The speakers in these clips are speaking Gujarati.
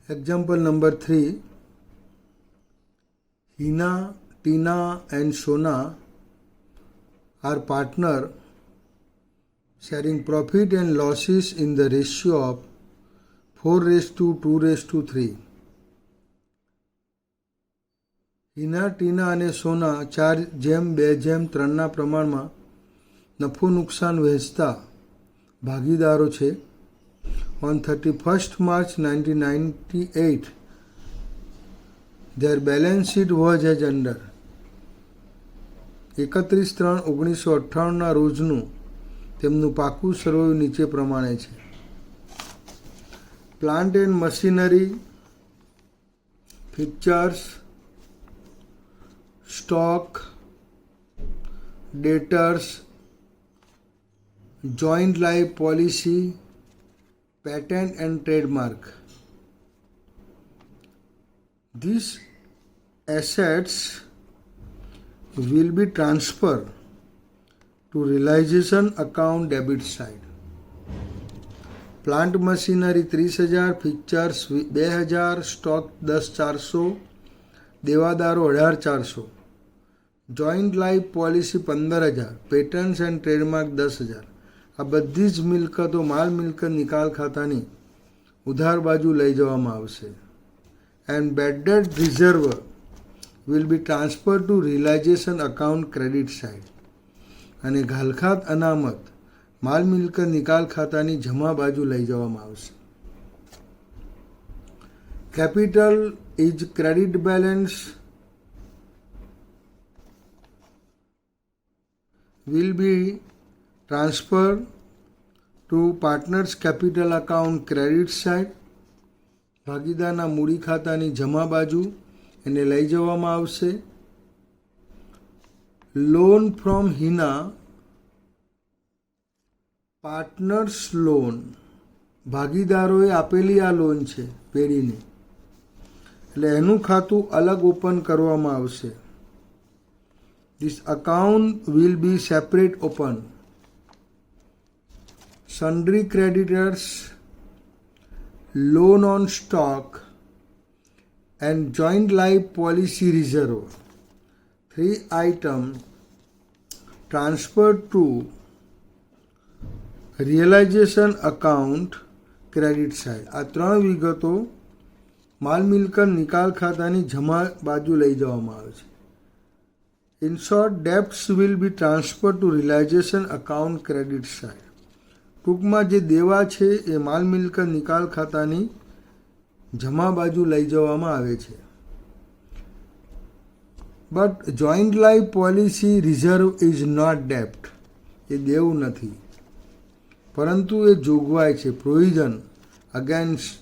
Example number 3. Hina, Tina and Sona are partner sharing profit and losses in the ratio of 4:2:3. Hina, ટીના અને સોના 4:2:3ના પ્રમાણમાં નફો નુકસાન વહેંચતા ભાગીદારો છે. On 31st March 1998, their balance sheet was as under. 31/3/1998ના રોજનું તેમનું પાકું સરવૈયું નીચે પ્રમાણે છે. Plant and machinery, fixtures, stock, debtors, joint life policy, patent and trademark. These assets will be transferred to realization account debit side. Plant machinery 30,000, fixtures 2,000, stock 10,400, દેવાદારો 18,400, joint life policy 15,000, patents and trademark 10,000. આ બધી જ મિલકતો માલ મિલકત નિકાલ ખાતાની ઉધાર બાજુ લઈ જવામાં આવશે. And bad debt reserve will be transfer to realisation account credit side. અને ઘાલખાત અનામત માલ મિલકત નિકાલ ખાતાની જમા બાજુ લઈ જવામાં આવશે. Capital is credit balance will be transferred to partners capital account credit side. ભાગીદારના મૂડી ખાતાની જમા બાજુ એને લઈ જવામાં આવશે. Loan from Hina, partners loan, ભાગીદારોએ આપેલી આ લોન છે પેઢીની, એટલે એનું ખાતું અલગ ઓપન કરવામાં આવશે. This account will be separate open. Sundry creditors, loan on stock and joint life policy reserve. 3 items transferred to realization account credit side. આ 3 વિગતો માલ મિલકત નિકાલ ખાતાની જમા બાજુ લઈ જવામાં આવે છે. In short, debts will be transferred to realization account credit side. ટૂંકમાં જે દેવા છે એ માલ મિલકત નિકાલ ખાતાની જમા બાજુ લઈ જવામાં આવે છે. But joint life policy reserve is not ડેપ્ટ. એ દેવું નથી, પરંતુ એ જોગવાઈ છે, provision against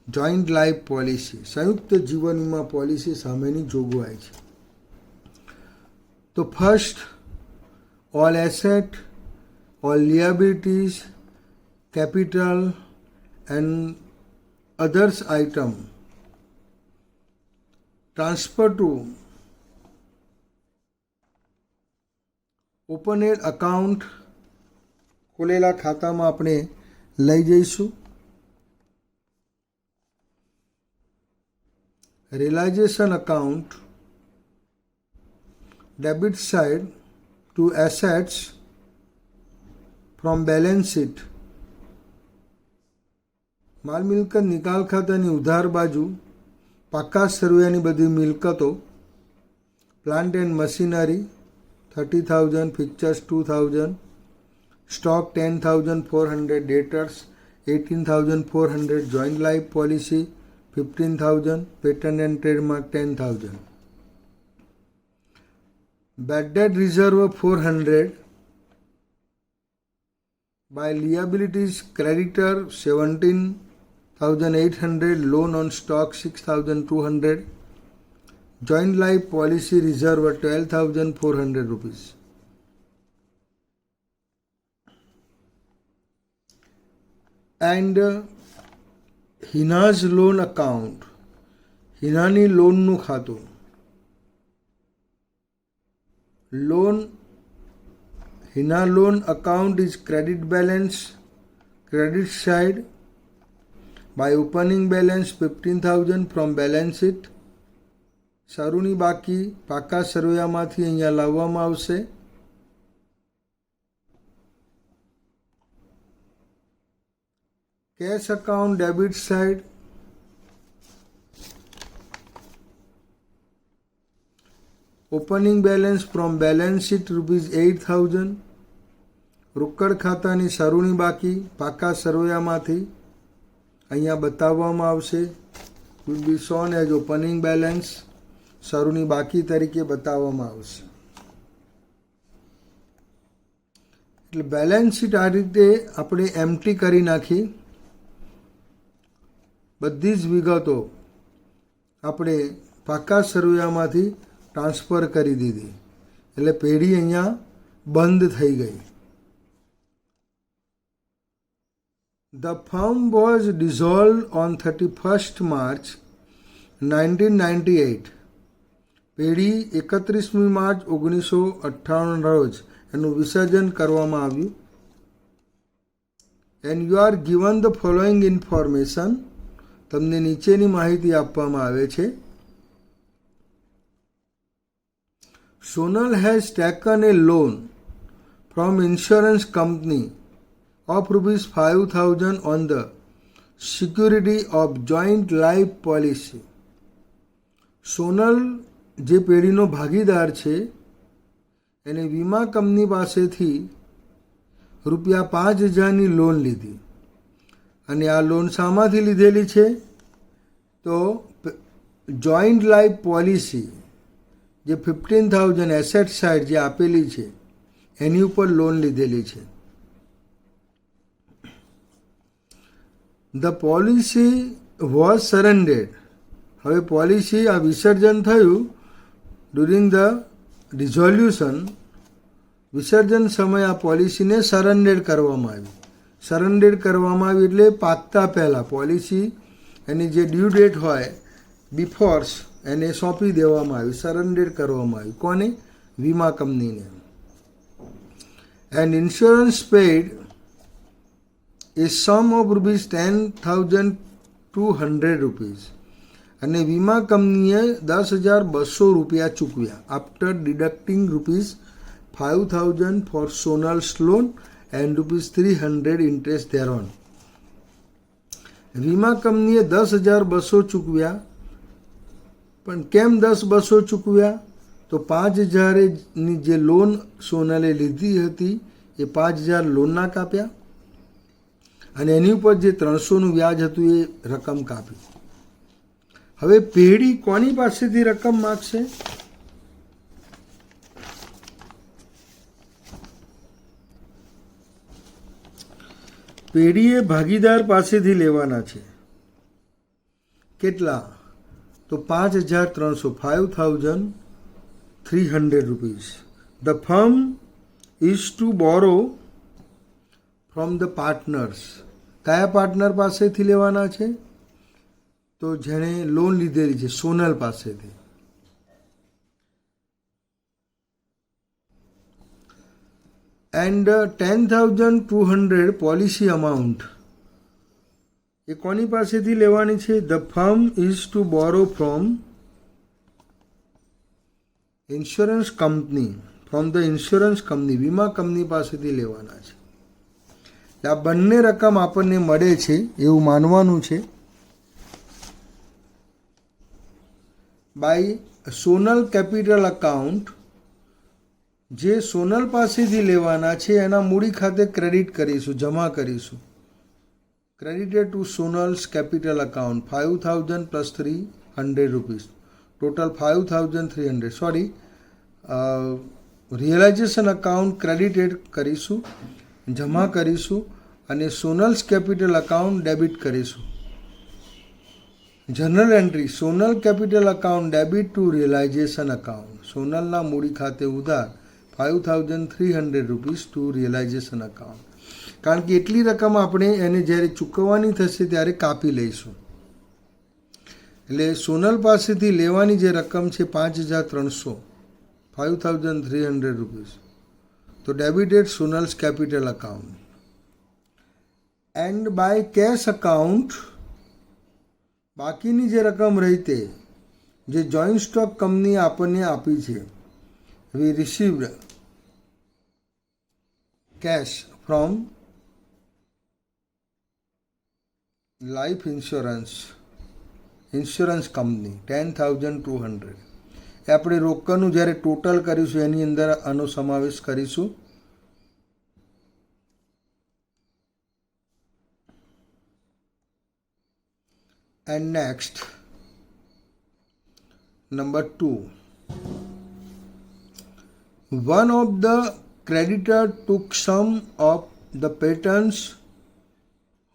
joint life policy. સંયુક્ત જીવન વીમા પોલિસી સામેની જોગવાઈ છે. તો first, all asset, all liabilities, capital and others item transfer to open aid account, ખોલેલા ખાતામાં આપણે લઈ જઈશું. realization account debit side to assets from balance sheet. માલ મિલકત નિકાલ ખાતાની ઉધાર બાજુ પાકા સરવૈયાની બધી મિલકતો, plant and machinery 30,000, ફિક્ચર્સ 2,000, stock 10,400, ડેટર્સ 18,400, joint life policy 15,000, patent and trademark 10,000. Bad debt reserve 400, by liabilities creditor 17,800, loan on stock 6,200, joint life policy reserve 12,400 rupees. And Hina's loan account, હિનાની લોનનું ખાતું, loan Hina loan account is credit balance, credit side. By opening balance 15,000 from balance sheet. શરૂની બાકી પાકા સરવૈયામાંથી અહીંયા લાવવામાં આવશે. Cash account debit side, opening balance from balance sheet ₹8,000. રોકડ ખાતાની શરૂની બાકી પાકા સરવૈયામાંથી અહીંયા બતાવવામાં આવશે. Will be shown as opening balance, શરૂની બાકી તરીકે બતાવવામાં આવશે. એટલે બેલેન્સ શીટ આ રીતે આપણે એમ્પ્ટી કરી નાખી. બધી જ વિગતો આપણે પાકા સરવૈયામાંથી ટ્રાન્સફર કરી દીધી. એટલે પેઢી અહીંયા બંધ થઈ ગઈ. The firm was dissolved on 31st March 1998. પેઢી 31મી માર્ચ 1998 રોજ એનું વિસર્જન કરવામાં આવ્યું. And you are given the following information. તમને નીચેની માહિતી આપવામાં આવે છે. Sonal has taken A loan from insurance company of ₹5,000 on the security of joint life policy. Sonal જે પેઢીનો ભાગીદાર છે એને વીમા કંપની પાસેથી ₹5,000ની લોન લીધી. અને આ લોન શામાંથી લીધેલી છે? તો જોઈન્ટ લાઈફ પોલિસી જે 15,000 એસેટ સાઇડ જે આપેલી છે એની ઉપર લોન લીધેલી છે. The policy was surrendered. હવે પોલિસી આ વિસર્જન થયું ડ્યુરિંગ ધ ડિઝોલ્યુશન. વિસર્જન સમયે આ પોલિસીને સરેન્ડર કરવામાં આવી. સરેન્ડર કરવામાં આવી એટલે પાકતા પહેલાં પોલિસી એની જે ડ્યુ ડેટ હોય બિફોર્સ એને સોંપી દેવામાં આવી, સરેન્ડર કરવામાં આવી. કોને? વીમા કંપનીને. And insurance paid a sum of ₹10,200. અને વીમા કંપનીએ ₹10,200 ચૂકવ્યા after deducting ₹5,000 for Sonal's loan and ₹300 interest thereon. વીમા કંપનીએ 10,200 ચૂકવ્યા. પણ કેમ 10,200 ચૂકવ્યા? તો 5,000ની જે લોન સોનલે લીધી હતી એ 5,000 લોનના કાપ્યા અને એની ઉપર જે 300નું વ્યાજ હતું એ રકમ કાપી. હવે પેઢી કોની પાસેથી રકમ માગશે? પેઢીએ ભાગીદાર પાસેથી લેવાના છે. કેટલા? તો 5,300, ₹5,300. The firm is to borrow from the partners. કયા પાર્ટનર પાસેથી લેવાના છે? તો જેણે લોન લીધેલી છે સોનલ પાસેથી. એન્ડ 10,200 પોલિસી અમાઉન્ટ એ કોની પાસેથી લેવાની છે? The firm is to borrow from insurance company. From the insurance company, વીમા કંપની પાસેથી લેવાના છે. આ બંને રકમ આપણને મળે છે એવું માનવાનું છે. બાય સોનલ કેપિટલ અકાઉન્ટ, જે સોનલ પાસેથી લેવાના છે એના મૂડી ખાતે ક્રેડિટ કરીશું, જમા કરીશું. Credited to Sonal's capital account 5,000 plus ₹300. Total 5,300. Sorry, realisation account credited કરીશું, જમા કરીશું અને સોનલ્સ કેપિટલ અકાઉન્ટ ડેબિટ કરીશું. Journal entry: Sonal capital account debit to realisation account. સોનલના મૂડી ખાતે ઉધાર ₹5,300 ટુ રિયલાઇઝેશન અકાઉન્ટ. કારણ કે એટલી રકમ આપણે એને જ્યારે ચૂકવવાની થશે ત્યારે કાપી લઈશું. એટલે સોનલ પાસેથી લેવાની જે રકમ છે 5,300, ₹5,300. તો debited Sonal's capital account. And by cash account બાકીની જે રકમ રહી તે જે જોઈન્ટ સ્ટોક કંપની આપણને આપી છે, we received cash from life insurance company 10,200. એ આપણે રોકડનું જ્યારે ટોટલ કરીશું એની અંદર આનો સમાવેશ કરીશું. And next, number 2. One of the creditor took some of the patents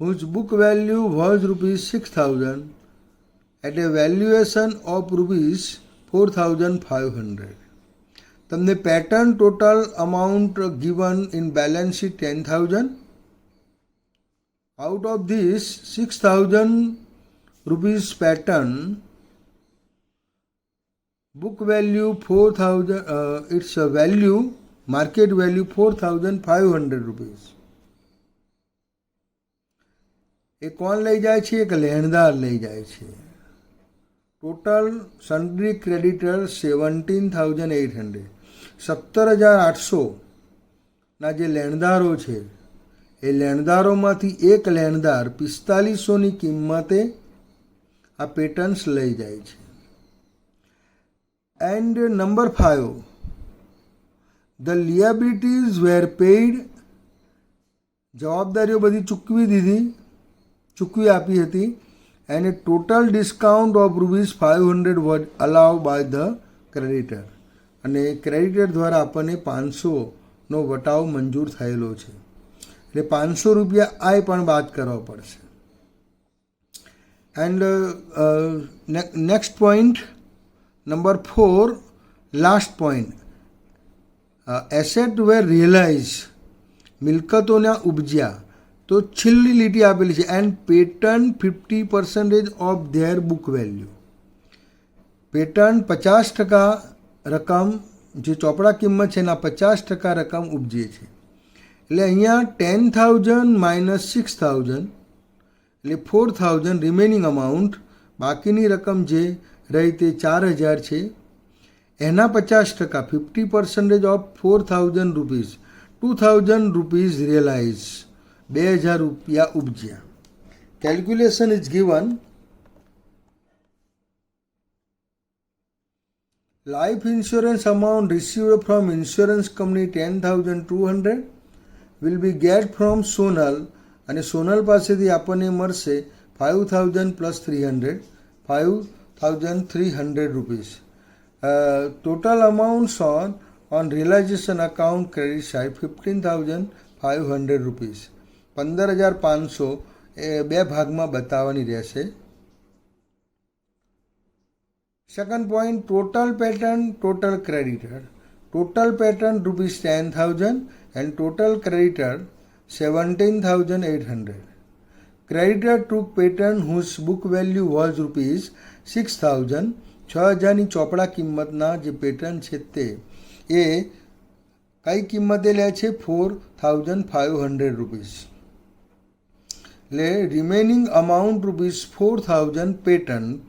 whose book value was rupees 6,000 at a valuation of rupees 4,500. તમને pattern total amount given in balance sheet 10,000. Out of this 6,000 rupees pattern, book value 4,000, its value, market value 4,500 rupees. એ કોણ લઈ જાય છે? એક લેણદાર લઈ જાય છે. Total સન્ડ્રી creditor 17,800. 17,800ના જે લેણદારો છે એ લેણદારોમાંથી એક લેણદાર 4,500ની કિંમતે આ પેટર્ન્સ લઈ જાય છે. And number 5, the liabilities were paid. જવાબદારીઓ બધી ચૂકવી આપી હતી. and a total discount of rupees 500 was allowed by the creditor. અને ક્રેડિટર દ્વારા આપણને 500નો વટાવ મંજૂર થયેલો છે, એટલે 500 રૂપિયા આ પણ બાદ કરવા પડશે. And next point number 4, last point, asset were realise. મિલકતોના ઉપજ્યા. તો છેલ્લી લીટી આપેલી છે, and patent 50% of their book value. Patent 50% રકમ, જે ચોપડા કિંમત છે એના 50% રકમ ઉપજે છે. એટલે અહીંયા 10,000 માઇનસ 6,000 એટલે 4,000 રિમેનિંગ અમાઉન્ટ. બાકીની રકમ જે રહી તે 4,000 છે. એના 50% 50% ઓફ 4,000 રૂપીઝ 2,000 રૂપીઝ રિયલાઇઝ. 2,000 રૂપિયા ઉપજ્યા. Calculation is given. Life insurance amount received from insurance company 10,200 will be get from Sonal. અને સોનલ પાસેથી આપણને મળશે 5,000 plus 300, 5,300 rupees. Total amounts on realisation account credit side 15,500 rupees. 15,500 એ બે ભાગમાં બતાવવાની રહેશે. Second point, total patent, total creditor. Total patent rupees 10,000 and total creditor 17,800. Creditor took patent whose book value was rupees 6,000. 6,000ની ચોપડા કિંમતના જે પેટર્ન છે તે એ કઈ કિંમતે લે છે? 4,500 રૂપીઝ. એટલે remaining amount rupees 4,000 patent.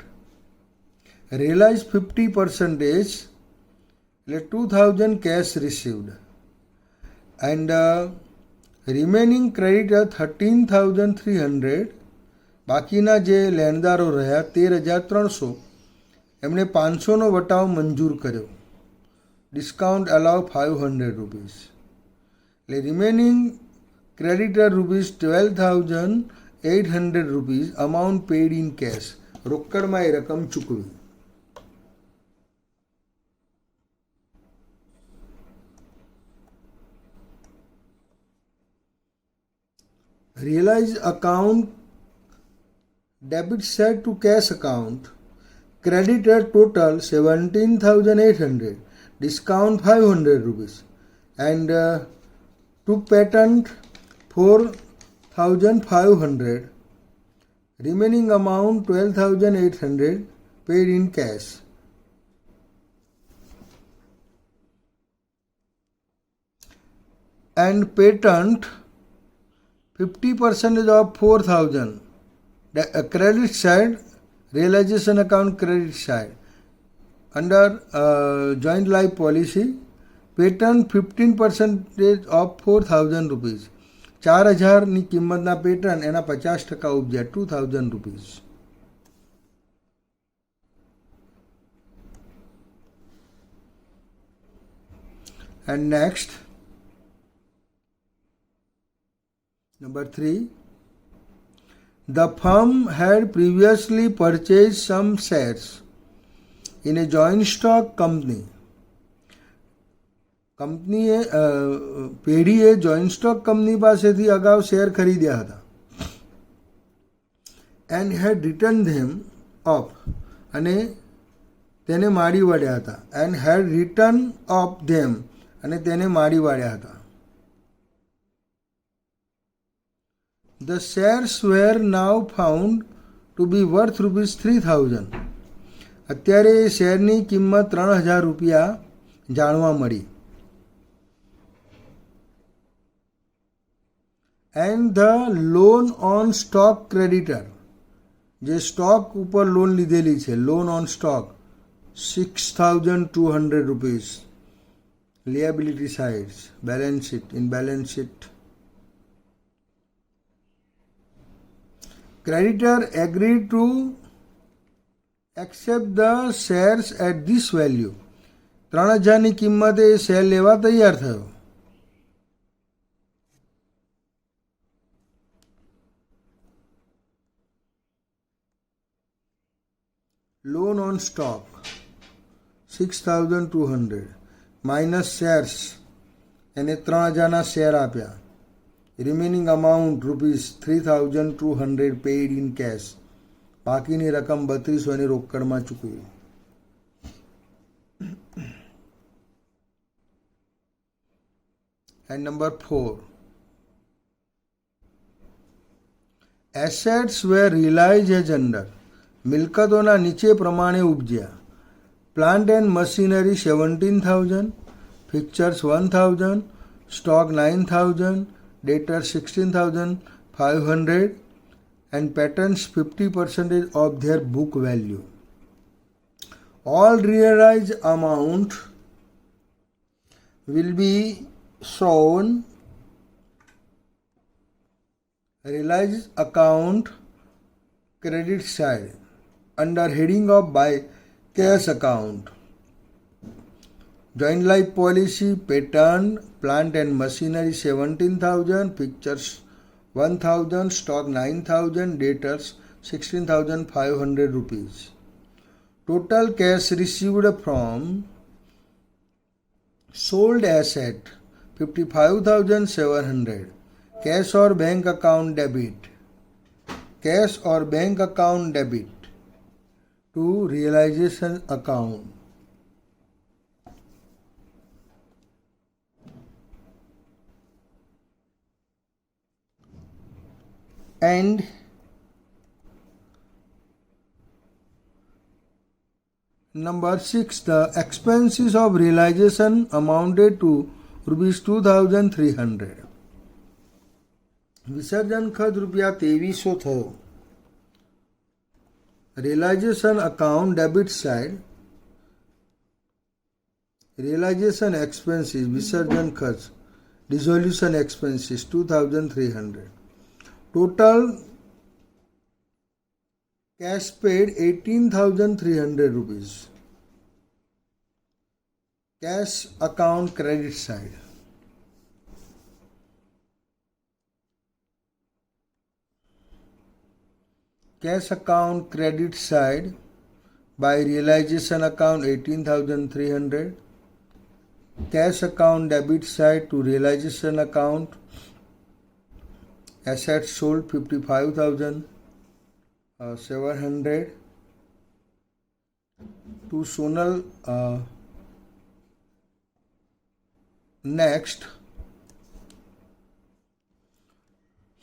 Realise 50%, એટલે 2,000 cash received. And remaining creditor 13,300. બાકીના જે લેણદારો રહ્યા 13,300, એમણે 500નો વટાવ મંજૂર કર્યો. Discount allow 500 rupees. એટલે remaining creditor rupees 12,800 rupees amount paid in cash. રોકડમાં એ રકમ ચૂકવી. Realise account debit side to cash account. Creditor total 17,800, discount 500 rupees, and took patent 4,500. Remaining amount 12,800 paid in cash. And patent 50% of 4,000. Credit side realization account credit side. Under joint life policy, patent 15% of 4,000 rupees. 4,000ની કિંમતના પેટર્ન એના 50% ઉપજ્યા 2,000 rupees. And next, number 3, the firm had previously purchased some shares in a joint stock company. કંપનીએ પેઢીએ જોઈન્ટ સ્ટોક કંપની પાસેથી અગાઉ શેર ખરીદ્યા હતા. And had return them off, અને તેને માડી વાળ્યા હતા. And had return off them, અને તેને માડી વાળ્યા હતા. The shares were now found to be worth ₹3,000. અત્યારે એ શેરની કિંમત 3,000 રૂપિયા જાણવા મળી. And the loan on stock creditor, જે સ્ટોક ઉપર લોન લીધેલી છે, loan on stock, 6,200 rupees. liability sides, balance sheet, in balance sheet. Creditor agreed to accept the shares at this value. 3,000ની કિંમતે શેર લેવા તૈયાર થયો. Loan on stock 6,200 minus shares, એને 3,000ના શેર આપ્યા. Remaining amount ₹3,200 paid in cash. બાકીની રકમ 3,200ની રોકડમાં ચૂકવી. And number 4, assets were realise as under. મિલકતોના નીચે પ્રમાણે ઉપજ્યા. Plant and machinery 17,000, fixtures 1,000, stock 9,000, debtors 16,500, and patents 50% of their book value. All realized amount will be shown realized account credit side under heading of by cash account. Joint life policy, patent, plant and machinery 17,000, pictures 1,000, stock 9,000, debtors 16,500 rupees. Total cash received from sold asset 55,700. Cash or bank account debit. Cash or bank account debit to realization account. And number 6, the expenses of realization amounted to ₹2,300. વિસર્જન ખર્ચ ₹2300 થયો. realization account debit side, realization expenses, વિસર્જન ખર્ચ, dissolution expenses 2,300. Total cash paid 18,300 rupees. Cash account credit side. Cash account credit side by realization account 18,300. Cash account debit side to realization account. Assets sold 55,700 to Sonal. Next,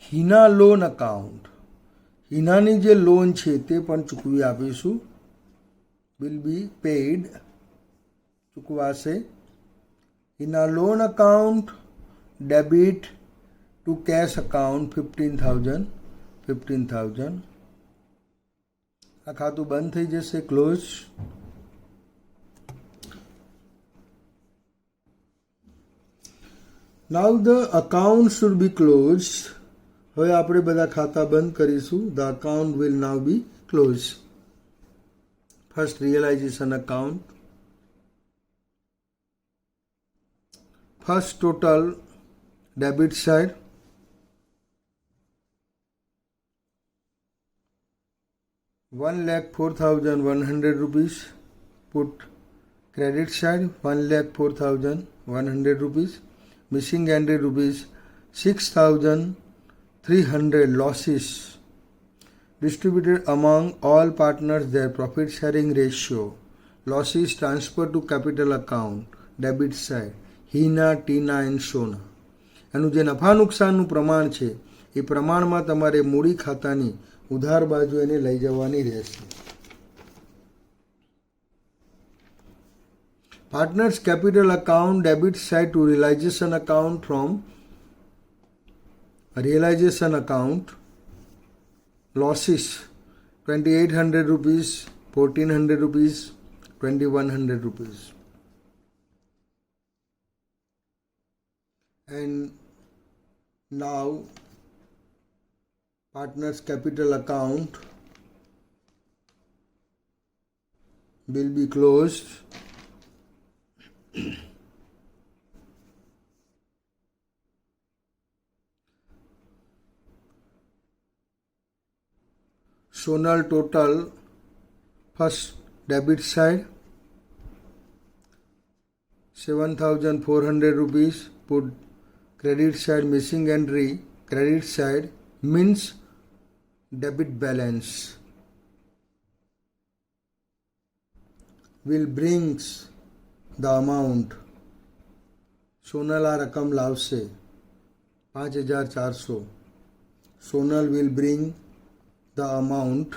Hina loan account. હિનાની જે લોન છે તે પણ ચૂકવી આપીશું. વિલ બી પેઇડ, ચૂકવાશે. Hina loan account debit to cash account 15,000. આ ખાતું બંધ થઈ જશે, close. Now the account should be close. હવે આપણે બધા ખાતા બંધ કરીશું. The account will now be close. First realisation account. First total debit side, ₹1,04,100. Put credit side ₹1,04,100. Missing entry ₹6,300 losses. Distributed among all partners their profit sharing ratio. Losses transferred to capital account debit side. Hina, Tina and Sona. એનું જે નફા નુકસાનનું પ્રમાણ છે એ પ્રમાણમાં તમારે મૂડી ખાતાની ઉધાર બાજુ એને લઈ જવાની રહેશે. Partners capital account debit side to realisation account from realisation account. Losses ₹2,800, ₹1,400, ₹2,100. And now partners capital account will be closed. Sonal total, first debit side ₹7,400. Put credit side, missing entry credit side means debit balance will brings the amount. Sonal આ રકમ લાવશે 5,400. Sonal will bring the amount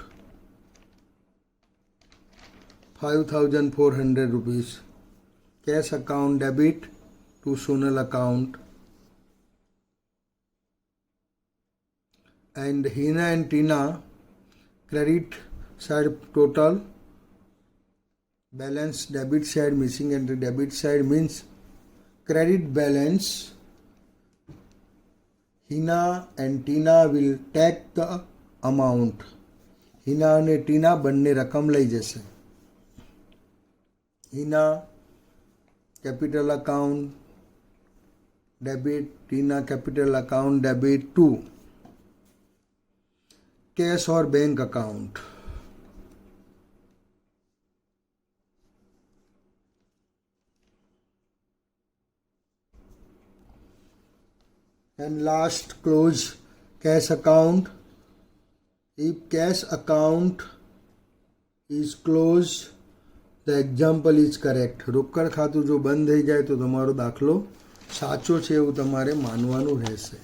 ₹5,400. Cash account debit to Sonal account. And Hina and Tina credit side total balance debit side, missing entry debit side means credit balance. Hina and Tina will take the amount. Hina અને ટીના બંને રકમ લઈ જશે. Hina capital account debit, Tina capital account debit to cash or bank account. And last, close cash account. If cash account is closed, the example is correct. રોકડ ખાતું જો બંધ થઈ જાય તો તમારો દાખલો સાચો છે એવું તમારે માનવાનું રહેશે.